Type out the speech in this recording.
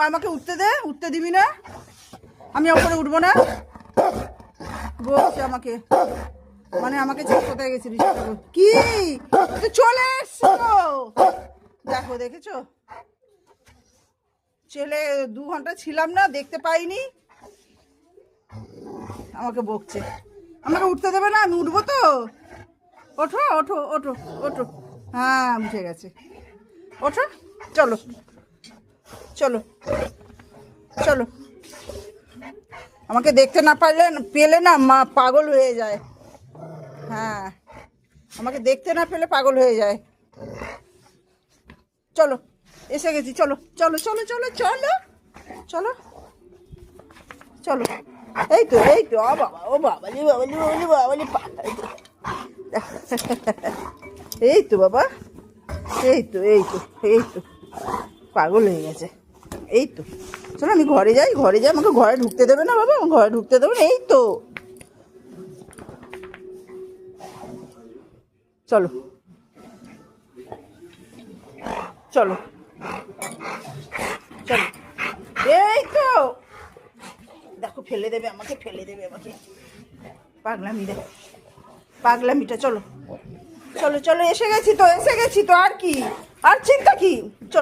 আমাকে উঠতে দে, উঠতে দিবি না, আমি ওপরে উঠবো না বলছে আমাকে, মানে আমাকে কোথায় গেছিলিস কি চলে এসছো দেখো, দেখেছো ছেলে 2 ঘন্টা ছিলাম না, দেখতে পাইনি, আমাকে বকছে, আমাকে উঠতে দেবে না, আমি উঠবো তো, ওঠো ওঠো ওঠো ওঠো, হ্যাঁ উঠে গেছে, ওঠো, চলো চলো চলো, আমাকে দেখতে না পেলে না মা পাগল হয়ে যায়, হ্যাঁ আমাকে দেখতে না পেলে পাগল হয়ে যায়, চলো এসে গেছি, চলো চলো চলো চলো চলো চলো চলো, এই তো ও বাবা, ও বাবালি বাবালি বাবালি বাবালি, এই তো বাবা, এই তো এই তো এই তো পাগল হয়ে গেছে, এই তো চলো আমি ঘরে যাই, আমাকে ঘরে ঢুকতে দেবে না বাবা, ঘরে ঢুকতে দেবে না, এই তো চলো চলো চলো, এই তো দেখো ফেলে দেবে আমাকে, পাগলামিটা, চলো চলো চলো, এসে গেছি তো আর কি, আর চিন্তা কি।